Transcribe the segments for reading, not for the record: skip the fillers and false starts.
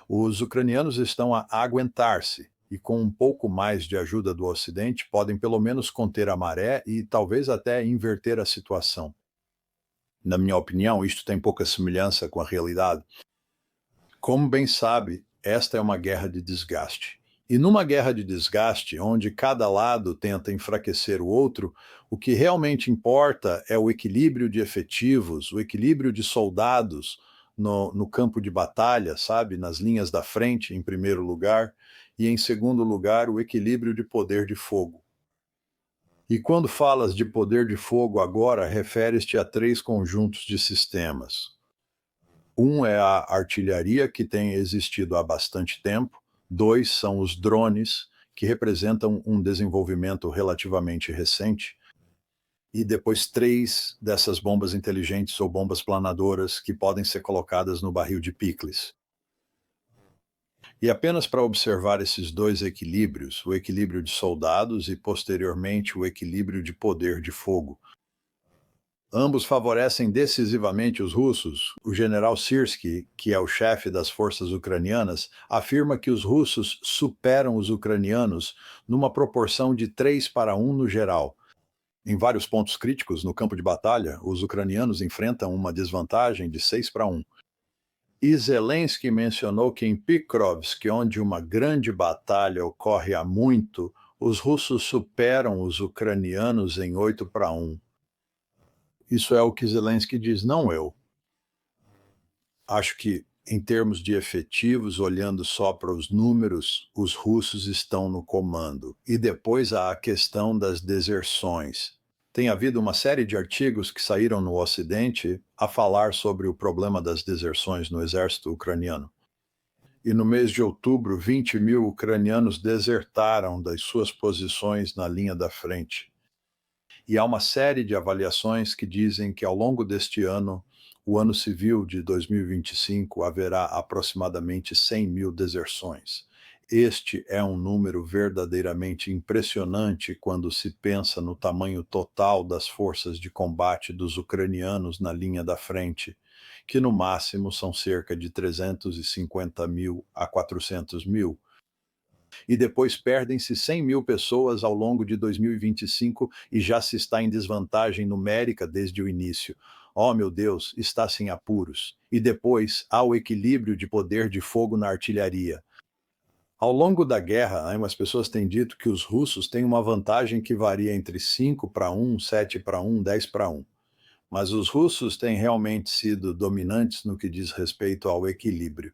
Os ucranianos estão a aguentar-se e, com um pouco mais de ajuda do Ocidente, podem pelo menos conter a maré e talvez até inverter a situação. Na minha opinião, isto tem pouca semelhança com a realidade. Como bem sabe, esta é uma guerra de desgaste. E numa guerra de desgaste, onde cada lado tenta enfraquecer o outro, o que realmente importa é o equilíbrio de efetivos, o equilíbrio de soldados no campo de batalha, sabe? Nas linhas da frente, em primeiro lugar, e em segundo lugar, o equilíbrio de poder de fogo. E quando falas de poder de fogo agora, referes-te a três conjuntos de sistemas. Um é a artilharia, que tem existido há bastante tempo. Dois são os drones, que representam um desenvolvimento relativamente recente. E depois três dessas bombas inteligentes ou bombas planadoras que podem ser colocadas no barril de picles. E apenas para observar esses dois equilíbrios, o equilíbrio de soldados e posteriormente o equilíbrio de poder de fogo. Ambos favorecem decisivamente os russos. O general Syrskyi, que é o chefe das forças ucranianas, afirma que os russos superam os ucranianos numa proporção de 3-1 no geral. Em vários pontos críticos no campo de batalha, os ucranianos enfrentam uma desvantagem de 6-1. E Zelensky mencionou que em Pokrovsk, onde uma grande batalha ocorre há muito, os russos superam os ucranianos em 8-1. Isso é o que Zelensky diz, não eu. Acho que, em termos de efetivos, olhando só para os números, os russos estão no comando. E depois há a questão das deserções. Tem havido uma série de artigos que saíram no Ocidente a falar sobre o problema das deserções no exército ucraniano. E no mês de outubro, 20.000 ucranianos desertaram das suas posições na linha da frente. E há uma série de avaliações que dizem que ao longo deste ano, o ano civil de 2025, haverá aproximadamente 100.000 deserções. Este é um número verdadeiramente impressionante quando se pensa no tamanho total das forças de combate dos ucranianos na linha da frente, que no máximo são cerca de 350.000 a 400.000. E depois perdem-se 100.000 pessoas ao longo de 2025 e já se está em desvantagem numérica desde o início. Oh, meu Deus, está-se em apuros. E depois há o equilíbrio de poder de fogo na artilharia. Ao longo da guerra, as pessoas têm dito que os russos têm uma vantagem que varia entre 5-1, 7-1, 10-1. Mas os russos têm realmente sido dominantes no que diz respeito ao equilíbrio.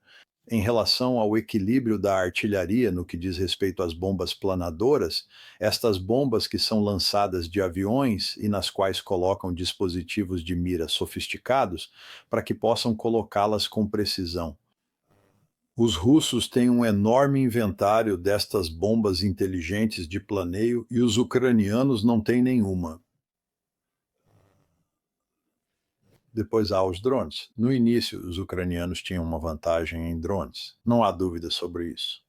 Em relação ao equilíbrio da artilharia, no que diz respeito às bombas planadoras, estas bombas que são lançadas de aviões e nas quais colocam dispositivos de mira sofisticados para que possam colocá-las com precisão. Os russos têm um enorme inventário destas bombas inteligentes de planeio e os ucranianos não têm nenhuma. Depois há os drones. No início, os ucranianos tinham uma vantagem em drones. Não há dúvida sobre isso.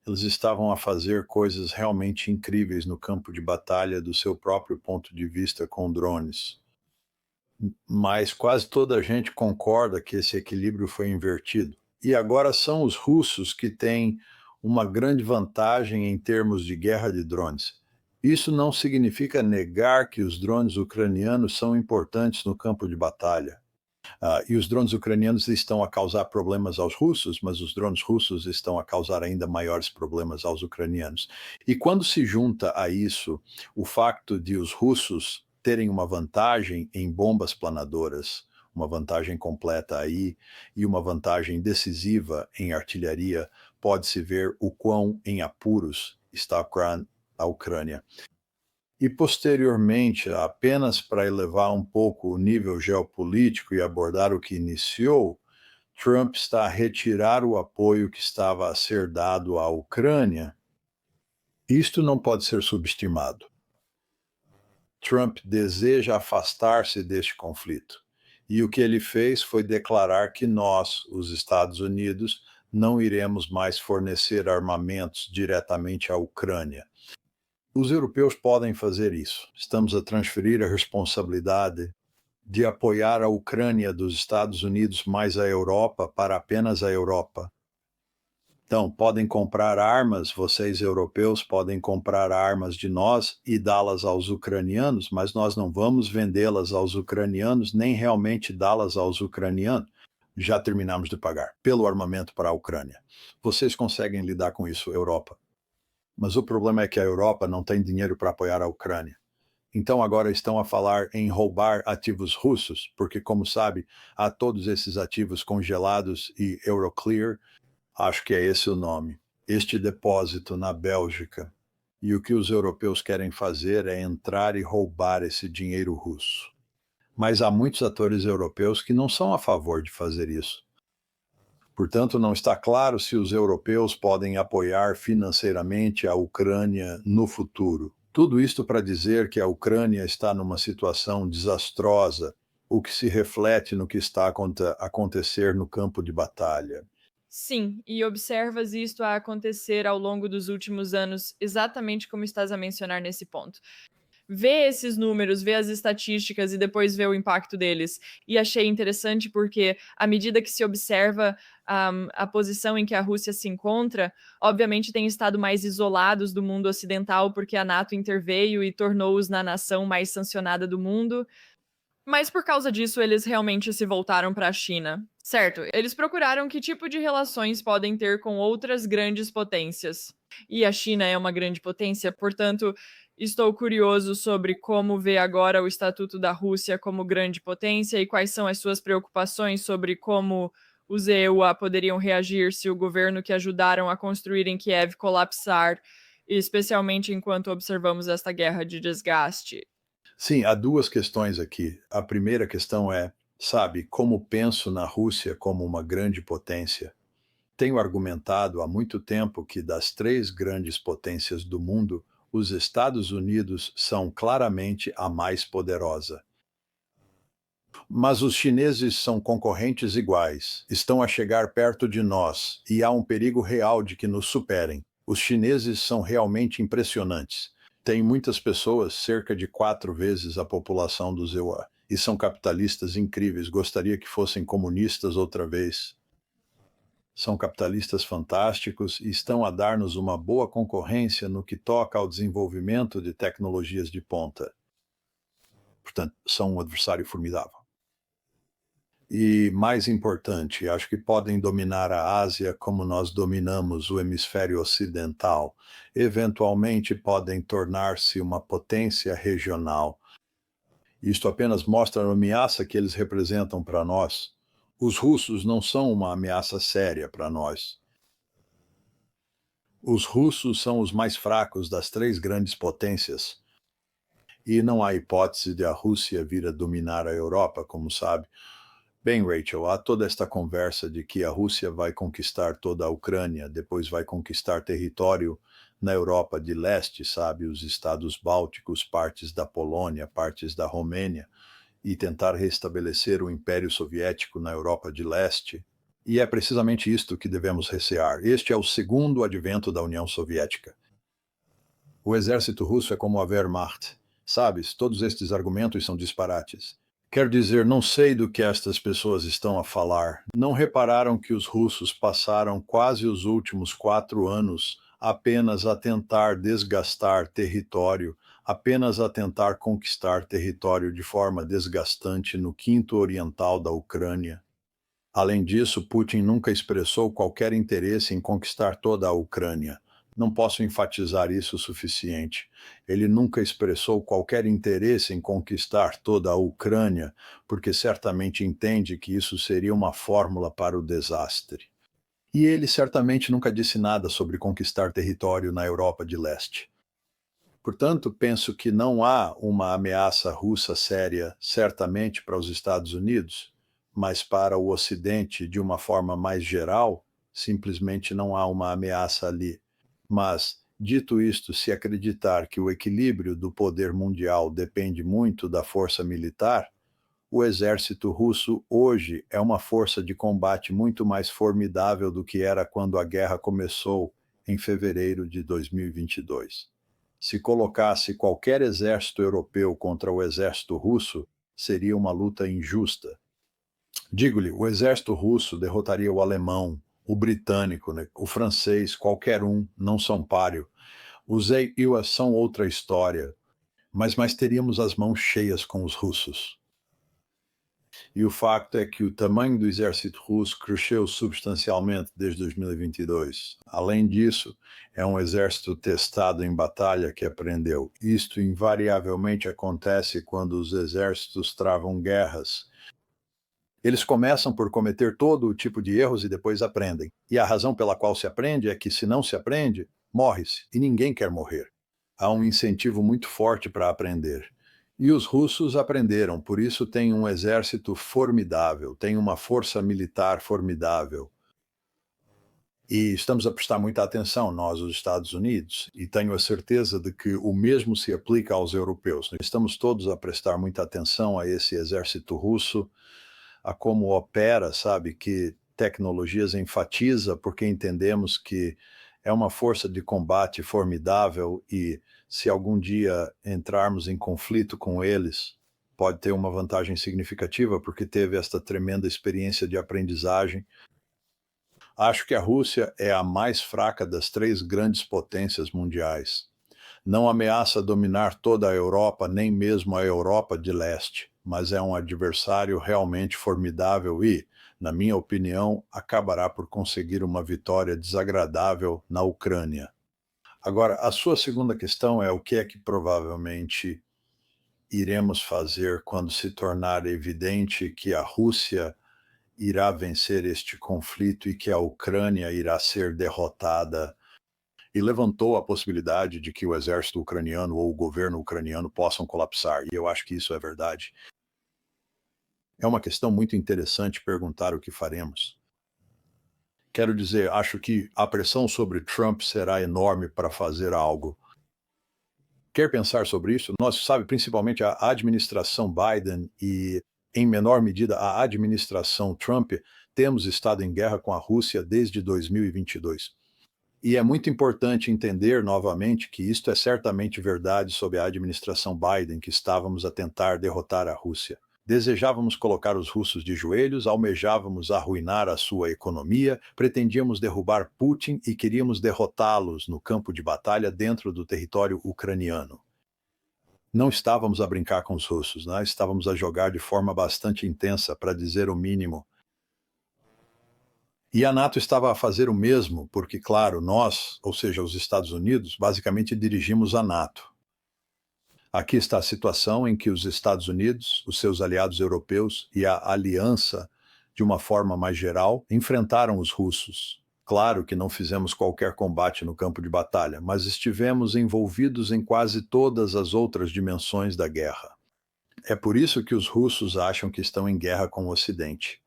Eles estavam a fazer coisas realmente incríveis no campo de batalha do seu próprio ponto de vista com drones. Mas quase toda a gente concorda que esse equilíbrio foi invertido. E agora são os russos que têm uma grande vantagem em termos de guerra de drones. Isso não significa negar que os drones ucranianos são importantes no campo de batalha. E os drones ucranianos estão a causar problemas aos russos, mas os drones russos estão a causar ainda maiores problemas aos ucranianos. E quando se junta a isso o facto de os russos terem uma vantagem em bombas planadoras, uma vantagem completa aí, e uma vantagem decisiva em artilharia, pode-se ver o quão em apuros está a Ucrânia. E, posteriormente, apenas para elevar um pouco o nível geopolítico e abordar o que iniciou, Trump está a retirar o apoio que estava a ser dado à Ucrânia. Isto não pode ser subestimado. Trump deseja afastar-se deste conflito. E o que ele fez foi declarar que nós, os Estados Unidos, não iremos mais fornecer armamentos diretamente à Ucrânia. Os europeus podem fazer isso. Estamos a transferir a responsabilidade de apoiar a Ucrânia dos Estados Unidos mais a Europa para apenas a Europa. Então, podem comprar armas, vocês europeus podem comprar armas de nós e dá-las aos ucranianos, mas nós não vamos vendê-las aos ucranianos, nem realmente dá-las aos ucranianos. Já terminamos de pagar pelo armamento para a Ucrânia. Vocês conseguem lidar com isso, Europa. Mas o problema é que a Europa não tem dinheiro para apoiar a Ucrânia. Então agora estão a falar em roubar ativos russos, porque, como sabe, há todos esses ativos congelados e Euroclear, acho que é esse o nome, este depósito na Bélgica. E o que os europeus querem fazer é entrar e roubar esse dinheiro russo. Mas há muitos atores europeus que não são a favor de fazer isso. Portanto, não está claro se os europeus podem apoiar financeiramente a Ucrânia no futuro. Tudo isto para dizer que a Ucrânia está numa situação desastrosa, o que se reflete no que está a acontecer no campo de batalha. Sim, e observas isto a acontecer ao longo dos últimos anos, exatamente como estás a mencionar nesse ponto. Vê esses números, vê as estatísticas e depois vê o impacto deles. E achei interessante porque, à medida que se observa a posição em que a Rússia se encontra, obviamente tem estado mais isolados do mundo ocidental, porque a NATO interveio e tornou-os na nação mais sancionada do mundo. Mas por causa disso, eles realmente se voltaram para a China. Certo, eles procuraram que tipo de relações podem ter com outras grandes potências. E a China é uma grande potência, portanto, estou curioso sobre como vê agora o Estatuto da Rússia como grande potência e quais são as suas preocupações sobre como os EUA poderiam reagir se o governo que ajudaram a construir em Kiev colapsar, especialmente enquanto observamos esta guerra de desgaste. Sim, há duas questões aqui. A primeira questão é, sabe, como penso na Rússia como uma grande potência. Tenho argumentado há muito tempo que das três grandes potências do mundo, os Estados Unidos são claramente a mais poderosa. Mas os chineses são concorrentes iguais, estão a chegar perto de nós e há um perigo real de que nos superem. Os chineses são realmente impressionantes. Têm muitas pessoas, cerca de 4 vezes a população dos EUA, e são capitalistas incríveis. Gostaria que fossem comunistas outra vez. São capitalistas fantásticos e estão a dar-nos uma boa concorrência no que toca ao desenvolvimento de tecnologias de ponta. Portanto, são um adversário formidável. E, mais importante, acho que podem dominar a Ásia como nós dominamos o hemisfério ocidental. Eventualmente podem tornar-se uma potência regional. Isto apenas mostra a ameaça que eles representam para nós. Os russos não são uma ameaça séria para nós. Os russos são os mais fracos das três grandes potências. E não há hipótese de a Rússia vir a dominar a Europa, como sabe. Bem, Rachel, há toda esta conversa de que a Rússia vai conquistar toda a Ucrânia, depois vai conquistar território na Europa de Leste, sabe, os estados bálticos, partes da Polônia, partes da Romênia, e tentar restabelecer o Império Soviético na Europa de Leste. E é precisamente isto que devemos recear. Este é o segundo advento da União Soviética. O exército russo é como a Wehrmacht. Sabes, todos estes argumentos são disparates. Quer dizer, não sei do que estas pessoas estão a falar. Não repararam que os russos passaram quase os últimos 4 anos apenas a tentar desgastar território, apenas a tentar conquistar território de forma desgastante no quinto oriental da Ucrânia. Além disso, Putin nunca expressou qualquer interesse em conquistar toda a Ucrânia. Não posso enfatizar isso o suficiente. Ele nunca expressou qualquer interesse em conquistar toda a Ucrânia, porque certamente entende que isso seria uma fórmula para o desastre. E ele certamente nunca disse nada sobre conquistar território na Europa de Leste. Portanto, penso que não há uma ameaça russa séria, certamente para os Estados Unidos, mas para o Ocidente, de uma forma mais geral, simplesmente não há uma ameaça ali. Mas, dito isto, se acreditar que o equilíbrio do poder mundial depende muito da força militar, o exército russo hoje é uma força de combate muito mais formidável do que era quando a guerra começou em fevereiro de 2022. Se colocasse qualquer exército europeu contra o exército russo, seria uma luta injusta. Digo-lhe, o exército russo derrotaria o alemão, O britânico, né? O francês, qualquer um, não são páreo. Os EUA são outra história, mas teríamos as mãos cheias com os russos. E o facto é que o tamanho do exército russo cresceu substancialmente desde 2022. Além disso, é um exército testado em batalha que aprendeu. Isto invariavelmente acontece quando os exércitos travam guerras. Eles começam por cometer todo o tipo de erros e depois aprendem. E a razão pela qual se aprende é que, se não se aprende, morre-se, e ninguém quer morrer. Há um incentivo muito forte para aprender. E os russos aprenderam, por isso têm um exército formidável, têm uma força militar formidável. E estamos a prestar muita atenção, nós, os Estados Unidos, e tenho a certeza de que o mesmo se aplica aos europeus. Estamos todos a prestar muita atenção a esse exército russo, a como opera, sabe, que tecnologias enfatiza, porque entendemos que é uma força de combate formidável e se algum dia entrarmos em conflito com eles, pode ter uma vantagem significativa, porque teve esta tremenda experiência de aprendizagem. Acho que a Rússia é a mais fraca das três grandes potências mundiais. Não ameaça dominar toda a Europa, nem mesmo a Europa de leste, mas é um adversário realmente formidável e, na minha opinião, acabará por conseguir uma vitória desagradável na Ucrânia. Agora, a sua segunda questão é o que é que provavelmente iremos fazer quando se tornar evidente que a Rússia irá vencer este conflito e que a Ucrânia irá ser derrotada, e levantou a possibilidade de que o exército ucraniano ou o governo ucraniano possam colapsar, e eu acho que isso é verdade. É uma questão muito interessante perguntar o que faremos. Quero dizer, acho que a pressão sobre Trump será enorme para fazer algo. Quer pensar sobre isso? Nós, sabe, principalmente a administração Biden e, em menor medida, a administração Trump, temos estado em guerra com a Rússia desde 2022. E é muito importante entender novamente que isto é certamente verdade sob a administração Biden, que estávamos a tentar derrotar a Rússia. Desejávamos colocar os russos de joelhos, almejávamos arruinar a sua economia, pretendíamos derrubar Putin e queríamos derrotá-los no campo de batalha dentro do território ucraniano. Não estávamos a brincar com os russos, né? Estávamos a jogar de forma bastante intensa, para dizer o mínimo. E a NATO estava a fazer o mesmo, porque, claro, nós, ou seja, os Estados Unidos, basicamente dirigimos a NATO. Aqui está a situação em que os Estados Unidos, os seus aliados europeus e a aliança, de uma forma mais geral, enfrentaram os russos. Claro que não fizemos qualquer combate no campo de batalha, mas estivemos envolvidos em quase todas as outras dimensões da guerra. É por isso que os russos acham que estão em guerra com o Ocidente.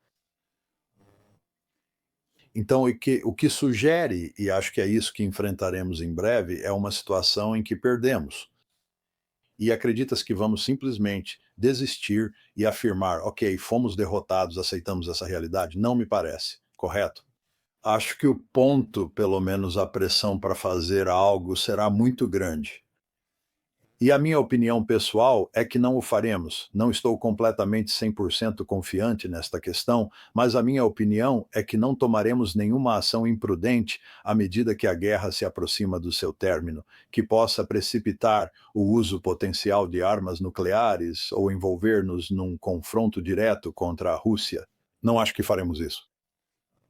Então, o que sugere, e acho que é isso que enfrentaremos em breve, é uma situação em que perdemos. E acreditas que vamos simplesmente desistir e afirmar, ok, fomos derrotados, aceitamos essa realidade? Não me parece, correto? Acho que o ponto, pelo menos a pressão para fazer algo, será muito grande. E a minha opinião pessoal é que não o faremos. Não estou completamente 100% confiante nesta questão, mas a minha opinião é que não tomaremos nenhuma ação imprudente à medida que a guerra se aproxima do seu término, que possa precipitar o uso potencial de armas nucleares ou envolver-nos num confronto direto contra a Rússia. Não acho que faremos isso.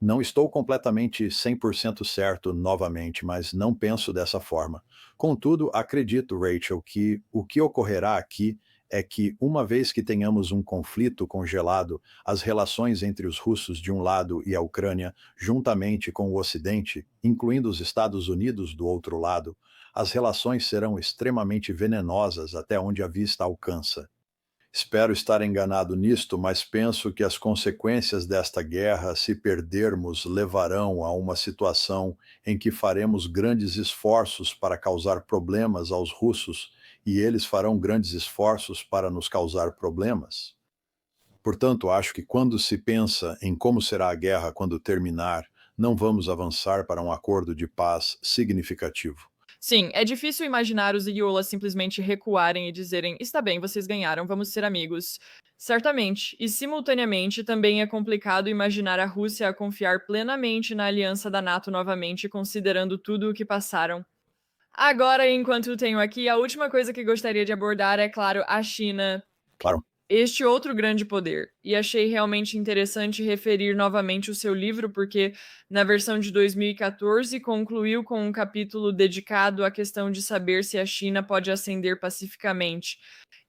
Não estou completamente 100% certo novamente, mas não penso dessa forma. Contudo, acredito, Rachel, que o que ocorrerá aqui é que, uma vez que tenhamos um conflito congelado, as relações entre os russos de um lado e a Ucrânia, juntamente com o Ocidente, incluindo os Estados Unidos do outro lado, as relações serão extremamente venenosas até onde a vista alcança. Espero estar enganado nisto, mas penso que as consequências desta guerra, se perdermos, levarão a uma situação em que faremos grandes esforços para causar problemas aos russos e eles farão grandes esforços para nos causar problemas. Portanto, acho que quando se pensa em como será a guerra quando terminar, não vamos avançar para um acordo de paz significativo. Sim, é difícil imaginar os Iolas simplesmente recuarem e dizerem: está bem, vocês ganharam, vamos ser amigos. Certamente, e simultaneamente também é complicado imaginar a Rússia a confiar plenamente na aliança da NATO novamente, considerando tudo o que passaram. Agora, enquanto tenho aqui, a última coisa que gostaria de abordar é, claro, a China, Claro. este outro grande poder. E achei realmente interessante referir novamente o seu livro, porque na versão de 2014 concluiu com um capítulo dedicado à questão de saber se a China pode ascender pacificamente.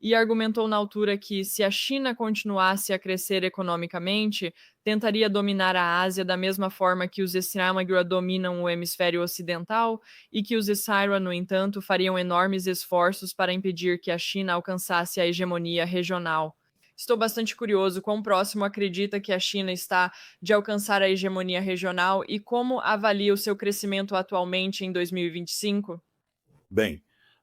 E argumentou na altura que, se a China continuasse a crescer economicamente, tentaria dominar a Ásia da mesma forma que os Extremagua dominam o hemisfério ocidental, e que os Essaira, no entanto, fariam enormes esforços para impedir que a China alcançasse a hegemonia regional. Estou bastante curioso quão próximo acredita que a China está de alcançar a hegemonia regional e como avalia o seu crescimento atualmente em 2025? Bem,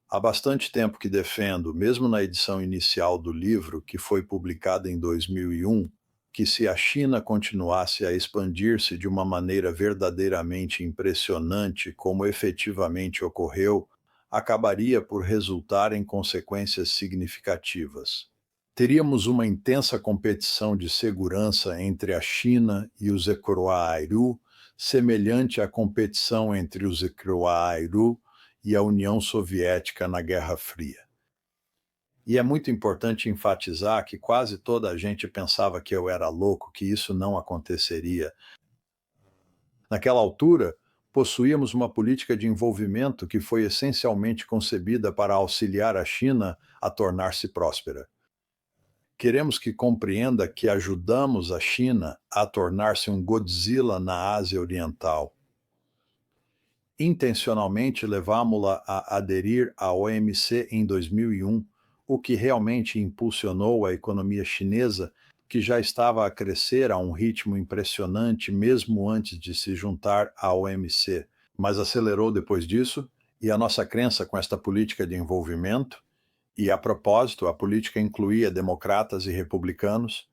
há bastante tempo que defendo, mesmo na edição inicial do livro, que foi publicada em 2001, que se a China continuasse a expandir-se de uma maneira verdadeiramente impressionante, como efetivamente ocorreu, acabaria por resultar em consequências significativas. Teríamos uma intensa competição de segurança entre a China e os Ecroairu, semelhante à competição entre os Ecroairu e a União Soviética na Guerra Fria. E é muito importante enfatizar que quase toda a gente pensava que eu era louco, que isso não aconteceria. Naquela altura, possuíamos uma política de envolvimento que foi essencialmente concebida para auxiliar a China a tornar-se próspera. Queremos que compreenda que ajudamos a China a tornar-se um Godzilla na Ásia Oriental. Intencionalmente levámo-la a aderir à OMC em 2001, o que realmente impulsionou a economia chinesa, que já estava a crescer a um ritmo impressionante mesmo antes de se juntar à OMC, mas acelerou depois disso, e a nossa crença com esta política de envolvimento, e a propósito, a política incluía democratas e republicanos.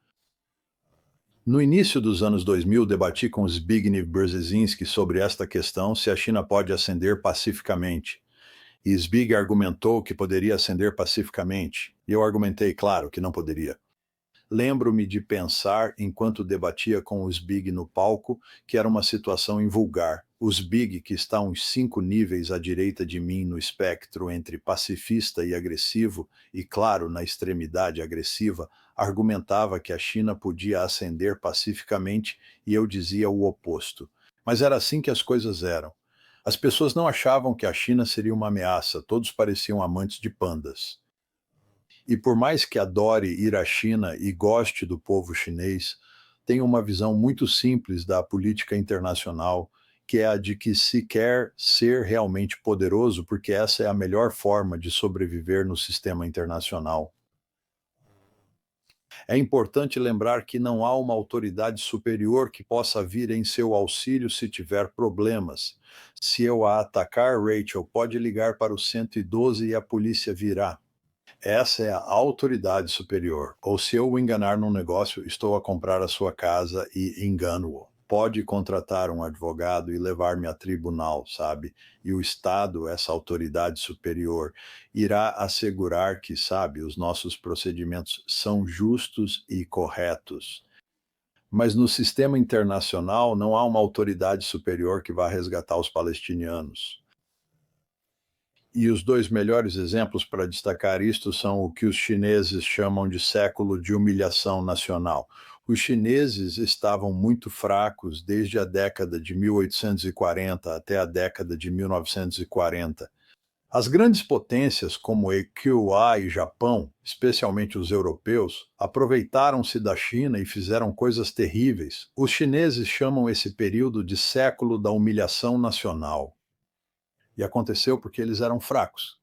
No início dos anos 2000, debati com Zbigniew Brzezinski sobre esta questão, se a China pode ascender pacificamente. E Zbig argumentou que poderia ascender pacificamente, e eu argumentei, claro, que não poderia. Lembro-me de pensar, enquanto debatia com o Zbig no palco, que era uma situação invulgar. O Zbig, que está uns 5 níveis à direita de mim no espectro entre pacifista e agressivo, e claro, na extremidade agressiva, argumentava que a China podia ascender pacificamente e eu dizia o oposto. Mas era assim que as coisas eram. As pessoas não achavam que a China seria uma ameaça, todos pareciam amantes de pandas. E por mais que adore ir à China e goste do povo chinês, tem uma visão muito simples da política internacional, que é a de que se quer ser realmente poderoso, porque essa é a melhor forma de sobreviver no sistema internacional. É importante lembrar que não há uma autoridade superior que possa vir em seu auxílio se tiver problemas. Se eu a atacar, Rachel pode ligar para o 112 e a polícia virá. Essa é a autoridade superior. Ou se eu o enganar num negócio, estou a comprar a sua casa e engano-o. Pode contratar um advogado e levar-me a tribunal, sabe? E o Estado, essa autoridade superior, irá assegurar que, sabe, os nossos procedimentos são justos e corretos. Mas no sistema internacional não há uma autoridade superior que vá resgatar os palestinianos. E os dois melhores exemplos para destacar isto são o que os chineses chamam de século de humilhação nacional. Os chineses estavam muito fracos desde a década de 1840 até a década de 1940. As grandes potências, como EQA e Japão, especialmente os europeus, aproveitaram-se da China e fizeram coisas terríveis. Os chineses chamam esse período de século da humilhação nacional. E aconteceu porque eles eram fracos.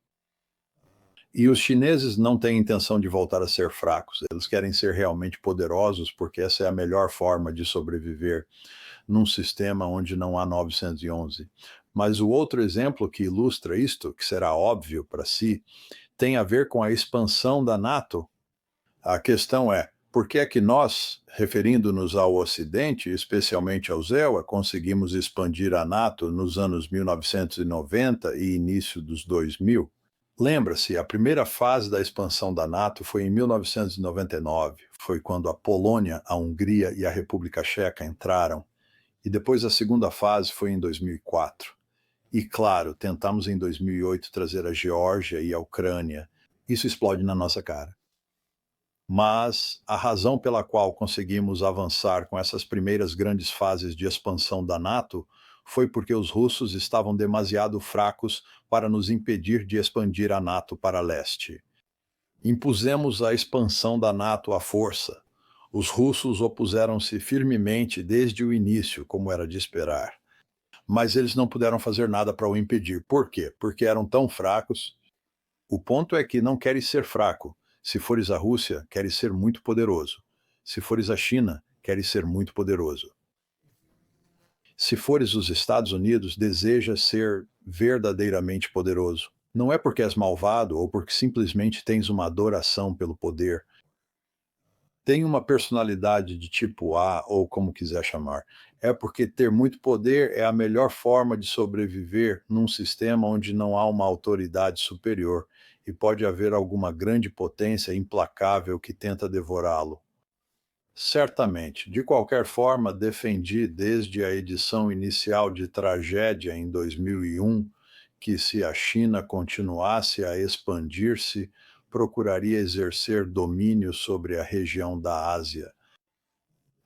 E os chineses não têm intenção de voltar a ser fracos. Eles querem ser realmente poderosos porque essa é a melhor forma de sobreviver num sistema onde não há 911. Mas o outro exemplo que ilustra isto, que será óbvio para si, tem a ver com a expansão da NATO. A questão é, por que é que nós, referindo-nos ao Ocidente, especialmente ao ZEUA, conseguimos expandir a NATO nos anos 1990 e início dos 2000? Lembra-se, a primeira fase da expansão da NATO foi em 1999, foi quando a Polônia, a Hungria e a República Tcheca entraram, e depois a segunda fase foi em 2004. E claro, tentamos em 2008 trazer a Geórgia e a Ucrânia. Isso explode na nossa cara. Mas a razão pela qual conseguimos avançar com essas primeiras grandes fases de expansão da NATO foi porque os russos estavam demasiado fracos para nos impedir de expandir a NATO para leste. Impusemos a expansão da NATO à força. Os russos opuseram-se firmemente desde o início, como era de esperar. Mas eles não puderam fazer nada para o impedir. Por quê? Porque eram tão fracos. O ponto é que não queres ser fraco. Se fores a Rússia, queres ser muito poderoso. Se fores a China, queres ser muito poderoso. Se fores os Estados Unidos, desejas ser verdadeiramente poderoso. Não é porque és malvado ou porque simplesmente tens uma adoração pelo poder. Tem uma personalidade de tipo A, ou como quiser chamar. É porque ter muito poder é a melhor forma de sobreviver num sistema onde não há uma autoridade superior e pode haver alguma grande potência implacável que tenta devorá-lo. Certamente, de qualquer forma, defendi desde a edição inicial de Tragédia em 2001 que se a China continuasse a expandir-se, procuraria exercer domínio sobre a região da Ásia.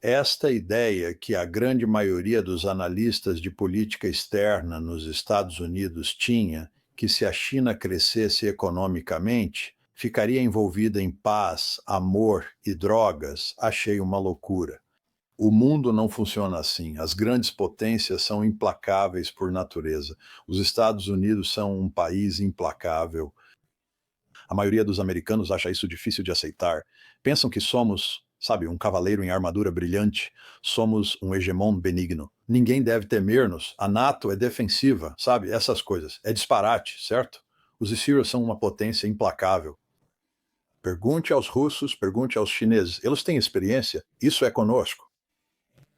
Esta ideia que a grande maioria dos analistas de política externa nos Estados Unidos tinha, que se a China crescesse economicamente, ficaria envolvida em paz, amor e drogas, achei uma loucura. O mundo não funciona assim. As grandes potências são implacáveis por natureza. Os Estados Unidos são um país implacável. A maioria dos americanos acha isso difícil de aceitar. Pensam que somos, sabe, um cavaleiro em armadura brilhante. Somos um hegemon benigno. Ninguém deve temer-nos. A NATO é defensiva, sabe? Essas coisas. É disparate, certo? Os Steelers são uma potência implacável. Pergunte aos russos, pergunte aos chineses. Eles têm experiência. Isso é conosco.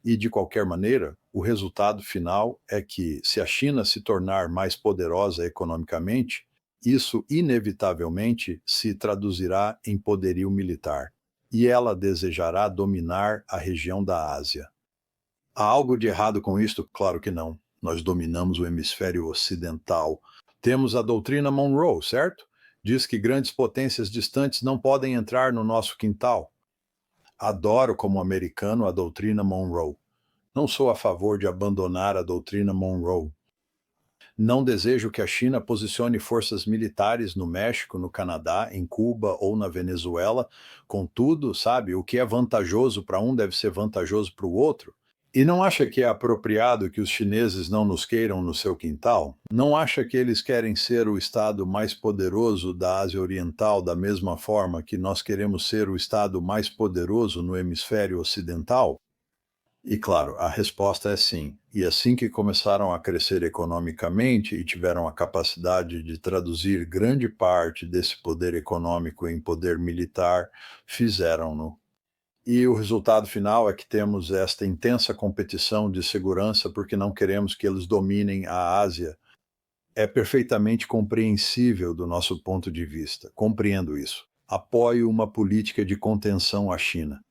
E, de qualquer maneira, o resultado final é que, se a China se tornar mais poderosa economicamente, isso inevitavelmente se traduzirá em poderio militar, e ela desejará dominar a região da Ásia. Há algo de errado com isto? Claro que não. Nós dominamos o hemisfério ocidental. Temos a doutrina Monroe, certo? Diz que grandes potências distantes não podem entrar no nosso quintal. Adoro, como americano, a doutrina Monroe. Não sou a favor de abandonar a doutrina Monroe. Não desejo que a China posicione forças militares no México, no Canadá, em Cuba ou na Venezuela. Contudo, sabe, o que é vantajoso para um deve ser vantajoso para o outro. E não acha que é apropriado que os chineses não nos queiram no seu quintal? Não acha que eles querem ser o estado mais poderoso da Ásia Oriental da mesma forma que nós queremos ser o estado mais poderoso no hemisfério ocidental? E claro, a resposta é sim. E assim que começaram a crescer economicamente e tiveram a capacidade de traduzir grande parte desse poder econômico em poder militar, fizeram-no. E o resultado final é que temos esta intensa competição de segurança porque não queremos que eles dominem a Ásia. É perfeitamente compreensível do nosso ponto de vista. Compreendo isso. Apoio uma política de contenção à China.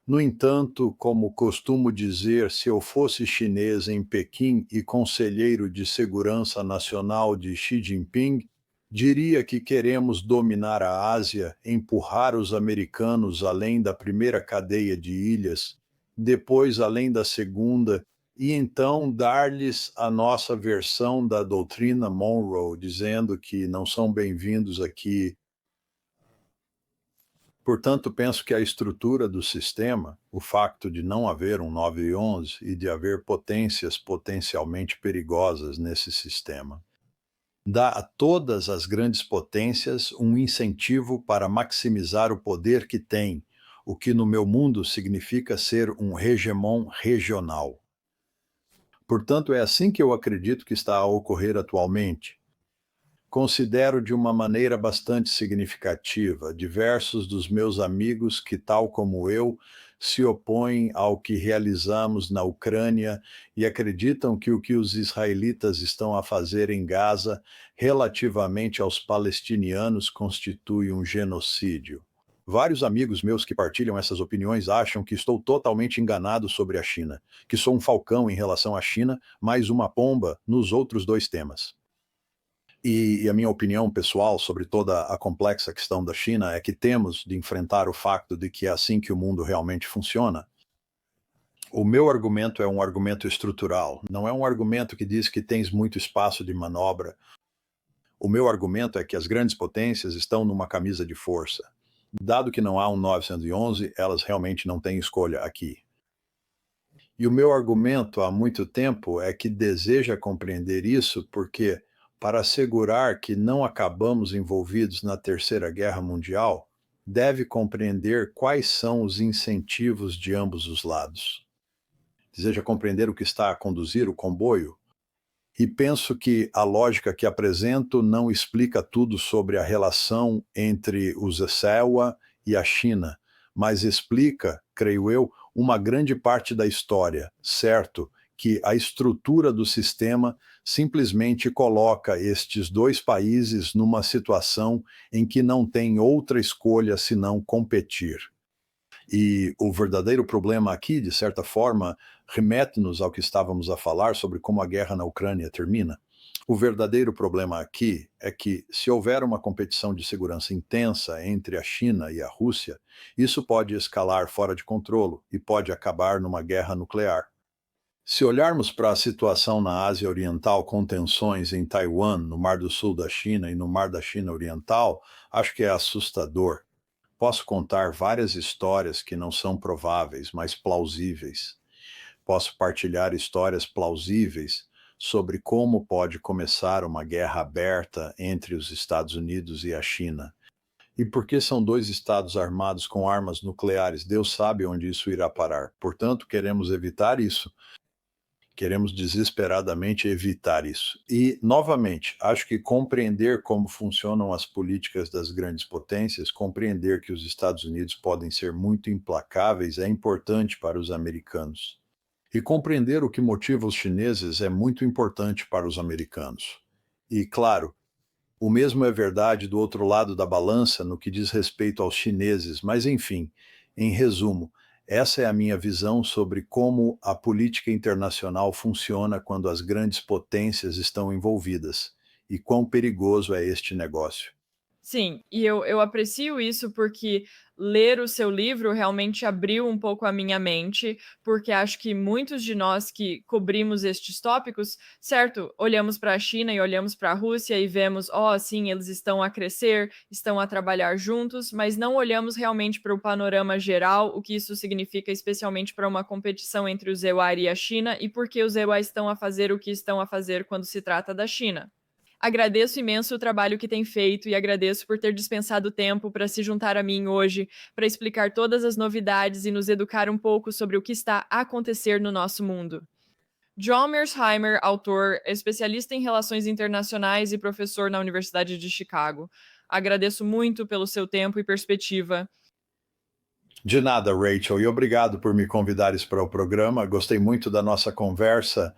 No entanto, como costumo dizer, se eu fosse chinês em Pequim e conselheiro de segurança nacional de Xi Jinping, diria que queremos dominar a Ásia, empurrar os americanos além da primeira cadeia de ilhas, depois além da segunda, e então dar-lhes a nossa versão da doutrina Monroe, dizendo que não são bem-vindos aqui. Portanto, penso que a estrutura do sistema, o facto de não haver um 911 e de haver potências potencialmente perigosas nesse sistema, dá a todas as grandes potências um incentivo para maximizar o poder que têm, o que no meu mundo significa ser um hegemon regional. Portanto, é assim que eu acredito que está a ocorrer atualmente. Considero de uma maneira bastante significativa diversos dos meus amigos que, tal como eu, se opõem ao que realizamos na Ucrânia e acreditam que o que os israelitas estão a fazer em Gaza relativamente aos palestinianos constitui um genocídio. Vários amigos meus que partilham essas opiniões acham que estou totalmente enganado sobre a China, que sou um falcão em relação à China, mais uma pomba nos outros dois temas. E a minha opinião pessoal sobre toda a complexa questão da China é que temos de enfrentar o facto de que é assim que o mundo realmente funciona. O meu argumento é um argumento estrutural, não é um argumento que diz que tens muito espaço de manobra. O meu argumento é que as grandes potências estão numa camisa de força. Dado que não há um 911, elas realmente não têm escolha aqui. E o meu argumento há muito tempo é que deseja compreender isso porque, para assegurar que não acabamos envolvidos na Terceira Guerra Mundial, deve compreender quais são os incentivos de ambos os lados. Deseja compreender o que está a conduzir o comboio? E penso que a lógica que apresento não explica tudo sobre a relação entre os ESEWA e a China, mas explica, creio eu, uma grande parte da história, certo? Que a estrutura do sistema simplesmente coloca estes dois países numa situação em que não tem outra escolha senão competir. E o verdadeiro problema aqui, de certa forma, remete-nos ao que estávamos a falar sobre como a guerra na Ucrânia termina. O verdadeiro problema aqui é que, se houver uma competição de segurança intensa entre a China e a Rússia, isso pode escalar fora de controle e pode acabar numa guerra nuclear. Se olharmos para a situação na Ásia Oriental com tensões em Taiwan, no Mar do Sul da China e no Mar da China Oriental, acho que é assustador. Posso contar várias histórias que não são prováveis, mas plausíveis. Posso partilhar histórias plausíveis sobre como pode começar uma guerra aberta entre os Estados Unidos e a China. E porque são dois estados armados com armas nucleares, Deus sabe onde isso irá parar. Portanto, queremos evitar isso. Queremos desesperadamente evitar isso. E, novamente, acho que compreender como funcionam as políticas das grandes potências, compreender que os Estados Unidos podem ser muito implacáveis é importante para os americanos. E compreender o que motiva os chineses é muito importante para os americanos. E, claro, o mesmo é verdade do outro lado da balança no que diz respeito aos chineses, mas, enfim, em resumo, essa é a minha visão sobre como a política internacional funciona quando as grandes potências estão envolvidas e quão perigoso é este negócio. Sim, e eu aprecio isso porque ler o seu livro realmente abriu um pouco a minha mente, porque acho que muitos de nós que cobrimos estes tópicos, certo, olhamos para a China e olhamos para a Rússia e vemos, ó, sim, eles estão a crescer, estão a trabalhar juntos, mas não olhamos realmente para o panorama geral, o que isso significa especialmente para uma competição entre o ZEWA e a China e por que os ZEWA estão a fazer o que estão a fazer quando se trata da China. Agradeço imenso o trabalho que tem feito e agradeço por ter dispensado tempo para se juntar a mim hoje, para explicar todas as novidades e nos educar um pouco sobre o que está a acontecer no nosso mundo. John Mearsheimer, autor, especialista em relações internacionais e professor na Universidade de Chicago. Agradeço muito pelo seu tempo e perspectiva. De nada, Rachel, e obrigado por me convidares para o programa. Gostei muito da nossa conversa.